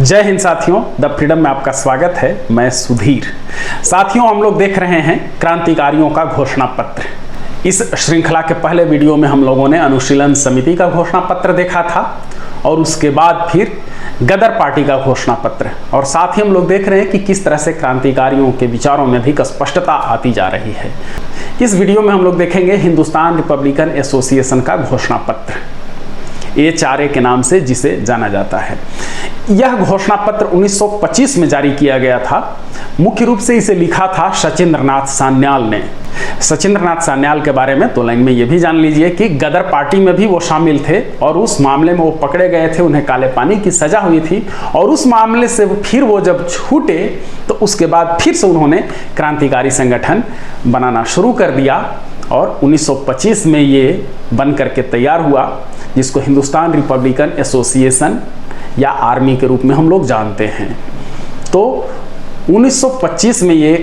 जय हिंद साथियों, the freedom में आपका स्वागत है। मैं सुधीर। साथियों, हम लोग देख रहे हैं क्रांतिकारियों का घोषणा पत्र। इस श्रृंखला के पहले वीडियो में हम लोगों ने अनुशीलन समिति का घोषणा पत्र देखा था और उसके बाद फिर गदर पार्टी का घोषणा पत्र, और साथ ही हम लोग देख रहे हैं कि किस तरह से क्रांतिकारियों के विचारों में अधिक स्पष्टता आती जा रही है। इस वीडियो में हम लोग देखेंगे हिंदुस्तान रिपब्लिकन एसोसिएशन का घोषणा पत्र, HRA के नाम से जिसे जाना जाता है। यह घोषणा पत्र 1925 में जारी किया गया था। मुख्य रूप से इसे लिखा था सचिंद्रनाथ सान्याल ने। सचिंद्रनाथ सान्याल के बारे में तो लाइन में ये भी जान लीजिए कि गदर पार्टी में भी वो शामिल थे और उस मामले में वो पकड़े गए थे, उन्हें काले पानी की सजा हुई थी और उस मामले से फिर वो जब छूटे तो उसके बाद फिर से उन्होंने क्रांतिकारी संगठन बनाना शुरू कर दिया और 1925 में ये बन करके तैयार हुआ, जिसको हिंदुस्तान रिपब्लिकन एसोसिएशन या आर्मी के रूप में हम लोग जानते हैं। तो 1925 में ये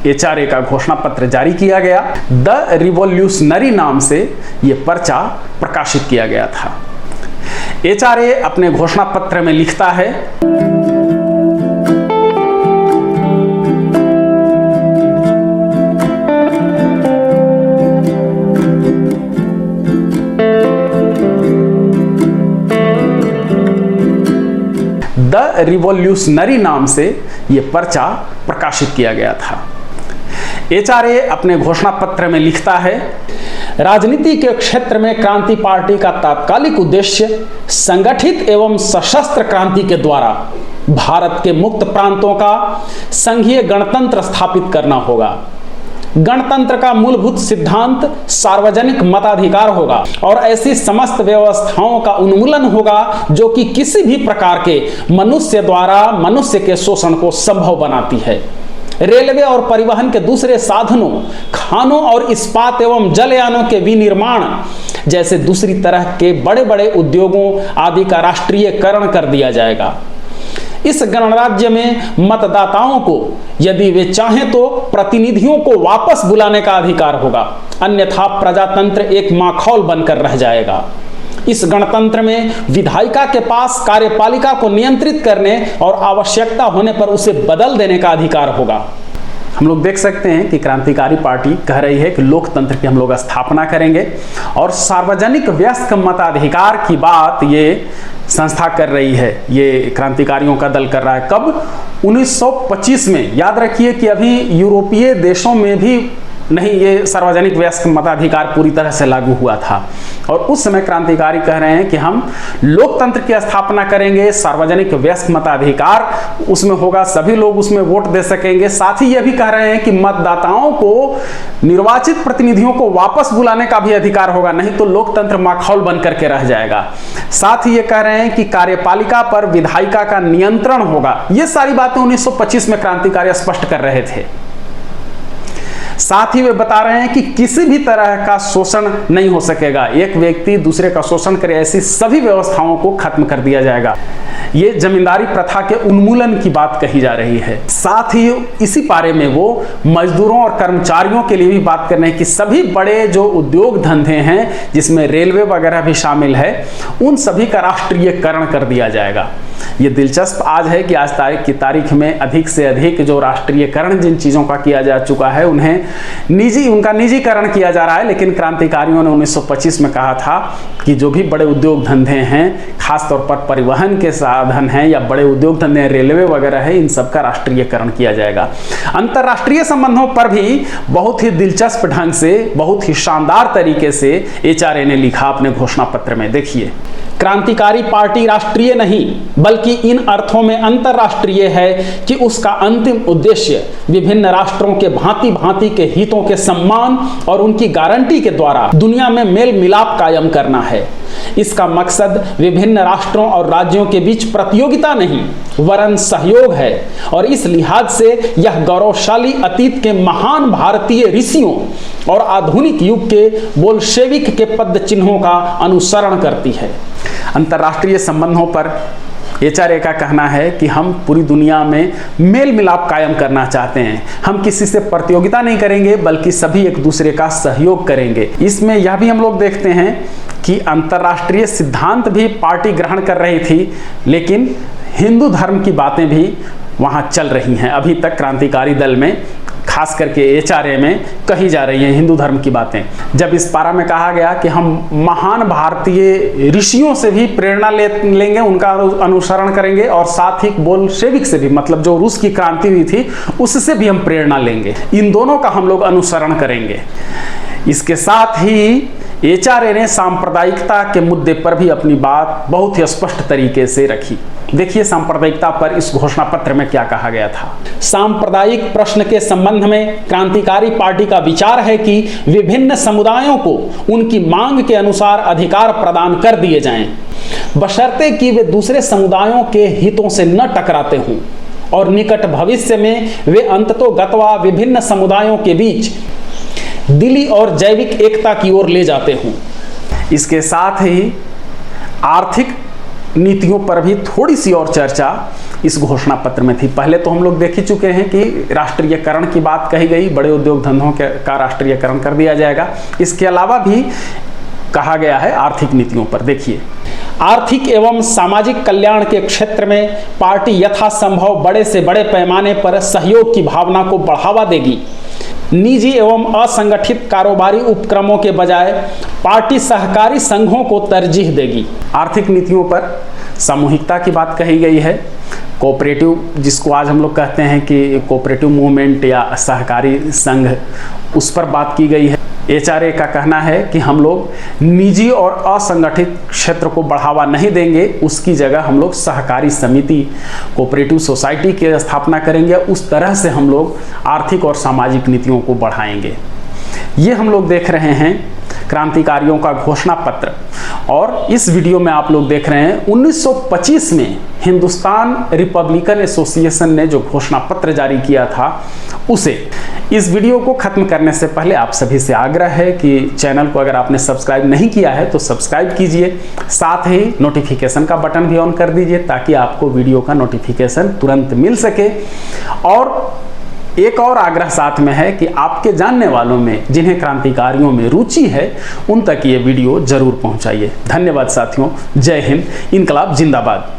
HRA का घोषणा पत्र जारी किया गया। द रिवॉल्यूशनरी नाम से ये पर्चा प्रकाशित किया गया था। HRA अपने घोषणा पत्र में लिखता है, द रिवॉल्यूशनरी नाम से ये पर्चा प्रकाशित किया गया था। HRA अपने घोषणा पत्र में लिखता है, राजनीति के क्षेत्र में क्रांति पार्टी का तात्कालिक उद्देश्य संगठित एवं सशस्त्र क्रांति के द्वारा भारत के मुक्त प्रांतों का संघीय गणतंत्र स्थापित करना होगा। गणतंत्र का मूलभूत सिद्धांत सार्वजनिक मताधिकार होगा और ऐसी समस्त व्यवस्थाओं का उन्मूलन होगा जो कि किसी भी प्रकार के मनुष्य द्वारा मनुष्य के शोषण को संभव बनाती है। रेलवे और परिवहन के दूसरे साधनों, खानों और इस्पात एवं जलयानों के विनिर्माण जैसे दूसरी तरह के बड़े बड़े उद्योगों आदि का राष्ट्रीयकरण कर दिया जाएगा। इस गणराज्य में मतदाताओं को यदि वे चाहें तो प्रतिनिधियों को वापस बुलाने का अधिकार होगा, अन्यथा प्रजातंत्र एक माखौल बनकर रह जाएगा। इस गणतंत्र में विधायिका के पास कार्यपालिका को नियंत्रित करने और आवश्यकता होने पर उसे बदल देने का अधिकार होगा। हम लोग देख सकते हैं कि क्रांतिकारी पार्टी कह रही है कि लोकतंत्र की हम लोग स्थापना करेंगे और सार्वजनिक व्यस्क मताधिकार की बात ये संस्था कर रही है। ये क्रांतिकारियों का दल कर रहा है। कब? 1925 में। याद रखिए कि अभी यूरोपीय देशों में भी नहीं ये सार्वजनिक व्यस्क मताधिकार पूरी तरह से लागू हुआ था और उस समय क्रांतिकारी कह रहे हैं कि हम लोकतंत्र की स्थापना करेंगे, सार्वजनिक व्यस्क मताधिकार उसमें होगा, सभी लोग उसमें वोट दे सकेंगे। साथ ही ये भी कह रहे हैं कि मतदाताओं को निर्वाचित प्रतिनिधियों को वापस बुलाने का भी अधिकार होगा, नहीं तो लोकतंत्र माखौल बन करके रह जाएगा। साथ ही ये कह रहे हैं कि कार्यपालिका पर विधायिका का नियंत्रण होगा। ये सारी बातें 1925 में क्रांतिकारी स्पष्ट कर रहे थे। साथ ही वे बता रहे हैं कि किसी भी तरह का शोषण नहीं हो सकेगा, एक व्यक्ति दूसरे का शोषण करे ऐसी सभी व्यवस्थाओं को खत्म कर दिया जाएगा। ये जमींदारी प्रथा के उन्मूलन की बात कही जा रही है। साथ ही इसी पारे में वो मजदूरों और कर्मचारियों के लिए भी बात कर रहे हैं कि सभी बड़े जो उद्योग धंधे हैं जिसमें रेलवे वगैरह भी शामिल है, उन सभी का राष्ट्रीयकरण कर दिया जाएगा। ये दिलचस्प आज है कि आज की तारीख में अधिक से अधिक जो राष्ट्रीयकरण जिन चीज़ों का किया जा चुका है उन्हें उनका निजीकरण किया जा रहा है। लेकिन क्रांतिकारियों ने 1925 में कहा था कि जो भी बड़े उद्योग धंधे हैं, खासतौर पर परिवहन के साधन हैं या बड़े उद्योग धंधे रेलवे वगैरह है, इन सब का राष्ट्रीयकरण किया जाएगा। अंतर्राष्ट्रीय संबंधों पर भी बहुत ही दिलचस्प ढंग से, बहुत ही शानदार तरीके से HRA ने लिखा अपने घोषणा पत्र में। देखिए, क्रांतिकारी पार्टी राष्ट्रीय नहीं बल्कि इन अर्थों में अंतर्राष्ट्रीय है कि उसका अंतिम उद्देश्य विभिन्न राष्ट्रों के भांति भांति के हितों के सम्मान और उनकी गारंटी के द्वारा दुनिया में मेल मिलाप कायम करना है। इसका मकसद विभिन्न राष्ट्रों और राज्यों के बीच प्रतियोगिता नहीं वरन सहयोग है और इस लिहाज से यह गौरवशाली अतीत के महान भारतीय ऋषियों और आधुनिक युग के बोल्शेविक के पद चिन्हों का अनुसरण करती है। अंतर्राष्ट्रीय संबंधों पर HRA का कहना है कि हम पूरी दुनिया में मेल मिलाप कायम करना चाहते हैं। हम किसी से प्रतियोगिता नहीं करेंगे बल्कि सभी एक दूसरे का सहयोग करेंगे। इसमें यह भी हम लोग देखते हैं कि अंतर्राष्ट्रीय सिद्धांत भी पार्टी ग्रहण कर रही थी, लेकिन हिंदू धर्म की बातें भी वहाँ चल रही हैं। अभी तक क्रांतिकारी दल में, खास करके एचआरए में कही जा रही हैं हिंदू धर्म की बातें। जब इस पारा में कहा गया कि हम महान भारतीय ऋषियों से भी प्रेरणा लेंगे, उनका अनुसरण करेंगे, और साथ ही बोल्शेविक से भी, मतलब जो रूस की क्रांति हुई थी उससे भी हम प्रेरणा लेंगे, इन दोनों का हम लोग अनुसरण करेंगे। इसके साथ ही एचआरए ने सांप्रदायिकता के मुद्दे पर भी अपनी बात बहुत ही स्पष्ट तरीके से रखी। देखिए सांप्रदायिकता पर इस घोषणा पत्र में क्या कहा गया था। सांप्रदायिक प्रश्न के संबंध में क्रांतिकारी पार्टी का विचार है कि विभिन्न समुदायों को उनकी मांग के अनुसार अधिकार प्रदान कर दिए जाएं, बशर्ते कि वे दूसरे समुदायों के हितों से न टकराते हों और निकट भविष्य में वे अंततोगत्वा विभिन्न समुदायों के बीच दिली और जैविक एकता की ओर ले जाते हों। इसके साथ ही आर्थिक नीतियों पर भी थोड़ी सी और चर्चा इस घोषणा पत्र में थी। पहले तो हम लोग देख ही चुके हैं कि राष्ट्रीयकरण की बात कही गई, बड़े उद्योग धंधों का राष्ट्रीयकरण कर दिया जाएगा। इसके अलावा भी कहा गया है आर्थिक नीतियों पर। देखिए, आर्थिक एवं सामाजिक कल्याण के क्षेत्र में पार्टी यथासंभव बड़े से बड़े पैमाने पर सहयोग की भावना को बढ़ावा देगी। निजी एवं असंगठित कारोबारी उपक्रमों के बजाय पार्टी सहकारी संघों को तरजीह देगी। आर्थिक नीतियों पर सामूहिकता की बात कही गई है। कोऑपरेटिव, जिसको आज हम लोग कहते हैं कि कोऑपरेटिव मूवमेंट या सहकारी संघ, उस पर बात की गई है। एचआरए का कहना है कि हम लोग निजी और असंगठित क्षेत्र को बढ़ावा नहीं देंगे, उसकी जगह हम लोग सहकारी समिति, कोऑपरेटिव सोसाइटी की स्थापना करेंगे। उस तरह से हम लोग आर्थिक और सामाजिक नीतियों को बढ़ाएंगे। ये हम लोग देख रहे हैं क्रांतिकारियों का घोषणा पत्र। और इस वीडियो में आप लोग देख रहे हैं 1925 में हिंदुस्तान रिपब्लिकन एसोसिएशन ने जो घोषणा पत्र जारी किया था उसे। इस वीडियो को खत्म करने से पहले आप सभी से आग्रह है कि चैनल को अगर आपने सब्सक्राइब नहीं किया है तो सब्सक्राइब कीजिए, साथ ही नोटिफिकेशन का बटन भी ऑन कर दीजिए ताकि आपको वीडियो का नोटिफिकेशन तुरंत मिल सके। और एक और आग्रह साथ में है कि आपके जानने वालों में जिन्हें क्रांतिकारियों में रुचि है उन तक ये वीडियो जरूर पहुंचाइए। धन्यवाद साथियों। जय हिंद। इनकलाब जिंदाबाद।